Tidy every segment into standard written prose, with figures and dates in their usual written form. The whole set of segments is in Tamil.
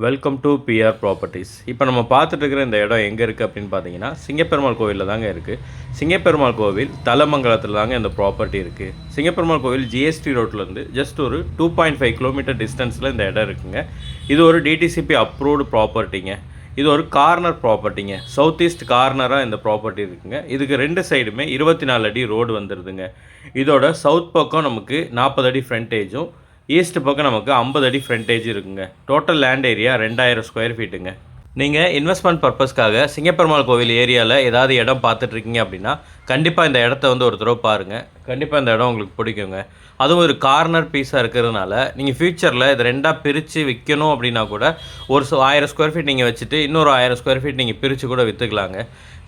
Welcome to PR properties. இப்போ நம்ம பார்த்துட்டு இருக்கிற இந்த இடம் எங்கே இருக்குது அப்படின்னு பார்த்தீங்கன்னா சிங்கப்பெருமாள் கோவிலில் தாங்க இருக்குது. சிங்கப்பெருமாள் கோவில் தலமங்கலத்தில் தாங்க இந்த ப்ராப்பர்ட்டி இருக்குது. சிங்கப்பெருமாள் கோவில் ஜிஎஸ்டி ரோட்லேருந்து ஜஸ்ட் ஒரு 2.5 கிலோமீட்டர் டிஸ்டன்ஸில் இந்த இடம் இருக்குங்க. இது ஒரு டிடிசிபி அப்ரூவ்டு ப்ராப்பர்ட்டிங்க. இது ஒரு கார்னர் ப்ராப்பர்ட்டிங்க. சவுத் ஈஸ்ட் கார்னராக இந்த ப்ராப்பர்ட்டி இருக்குங்க. இதுக்கு ரெண்டு சைடுமே 24 அடி ரோடு வந்துடுதுங்க. இதோட சவுத் பக்கம் நமக்கு 40 அடி ஃப்ரண்டேஜும், ஈஸ்ட் பக்கம் நமக்கு 50 அடி ஃப்ரண்டேஜ் இருக்குங்க. டோட்டல் லேண்ட் ஏரியா 2000 ஸ்கொயர் ஃபீட்டுங்க. நீங்கள் இன்வெஸ்ட்மெண்ட் பர்பஸ்க்காக சிங்கப்பெருமாள் கோவில் ஏரியாவில் ஏதாவது இடம் பார்த்துட்ருக்கீங்க அப்படின்னா கண்டிப்பாக இந்த இடத்த ஒரு தடவை பாருங்கள். கண்டிப்பாக இந்த இடம் உங்களுக்கு பிடிக்குங்க. அதுவும் ஒரு கார்னர் பீஸாக இருக்கிறதுனால நீங்கள் ஃப்யூச்சரில் இது ரெண்டாக பிரித்து விற்கணும் அப்படின்னா கூட ஒரு 1000 ஸ்கொயர் ஃபீட் நீங்கள் வச்சுட்டு இன்னொரு 1000 ஸ்கொயர் ஃபீட் நீங்கள் பிரித்து கூட விற்றுக்கலாங்க.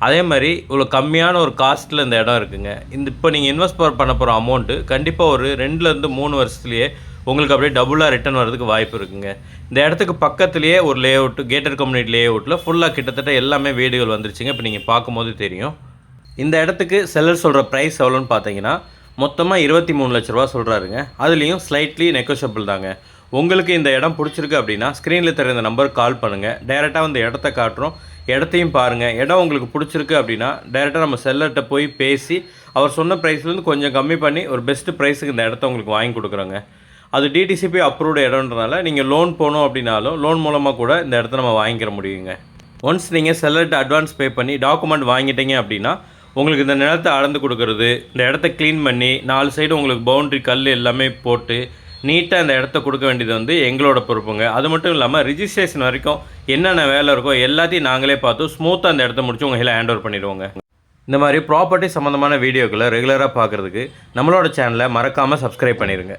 அதே மாதிரி இவ்வளோ கம்மியான ஒரு காஸ்ட்டில் இந்த இடம் இருக்குங்க. இப்போ நீங்கள் இன்வெஸ்ட் பண்ண போகிற அமௌண்ட்டு கண்டிப்பாக ஒரு 2-3 வருஷத்துலேயே உங்களுக்கு அப்படியே டபுளாக ரிட்டர்ன் வரதுக்கு வாய்ப்பு இருக்குங்க. இந்த இடத்துக்கு பக்கத்துலேயே ஒரு லே அவுட்டு, கேட்டட் கம்யூனிட்டி லே அவுட்டில் ஃபுல்லாக கிட்டத்தட்ட எல்லாமே வீடுகள் வந்துருச்சுங்க. இப்போ நீங்கள் பார்க்கும்போது தெரியும். இந்த இடத்துக்கு செல்லர் சொல்கிற ப்ரைஸ் எவ்வளோன்னு பார்த்தீங்கன்னா மொத்தமாக 23 லட்ச ரூபா சொல்கிறாருங்க. அதுலேயும் ஸ்லைட்லி நெகோஷியபிள் தாங்க. உங்களுக்கு இந்த இடம் பிடிச்சிருக்கு அப்படின்னா ஸ்க்ரீனில் தர இந்த நம்பருக்கு கால் பண்ணுங்கள். டைரெக்டாக இந்த இடத்த காட்டுறோம், இடத்தையும் பாருங்கள். இடம் உங்களுக்கு பிடிச்சிருக்கு அப்படின்னா டைரெக்டாக நம்ம செல்லர்கிட்ட போய் பேசி அவர் சொன்ன ப்ரைஸ்லேருந்து கொஞ்சம் கம்மி பண்ணி ஒரு பெஸ்ட்டு ப்ரைஸுக்கு இந்த இடத்த உங்களுக்கு வாங்கி கொடுக்குறோங்க. அது டிடிசிபி அப்ரூவ்டு இடம்ன்றனால நீங்கள் லோன் போகணும் அப்படின்னாலும் லோன் மூலமாக கூட இந்த இடத்த நம்ம வாங்கிக்கிற முடியுங்க. ஒன்ஸ் நீங்கள் செல்லர்கிட்ட அட்வான்ஸ் பே பண்ணி டாக்குமெண்ட் வாங்கிட்டீங்க அப்படின்னா உங்களுக்கு இந்த நிலத்தை அளந்து கொடுக்குறது, இந்த இடத்த க்ளீன் பண்ணி 4 சைடு உங்களுக்கு பவுண்ட்ரி கல் எல்லாமே போட்டு நீட்டாக இந்த இடத்த கொடுக்க வேண்டியது எங்களோட பொறுப்புங்க. அது மட்டும் இல்லாமல் ரிஜிஸ்ட்ரேஷன் வரைக்கும் என்னென்ன வேலை இருக்கோ எல்லாத்தையும் நாங்களே பார்த்து ஸ்மூத்தாக அந்த இடத்த முடிச்சு உங்கள் ஹேண்ட் ஓவர் பண்ணிடுவோங்க. இந்த மாதிரி ப்ராப்பர்ட்டி சம்மந்தமான வீடியோக்களை ரெகுலராக பார்க்குறதுக்கு நம்மளோட சேனலை மறக்காமல் சப்ஸ்கிரைப் பண்ணிடுங்க.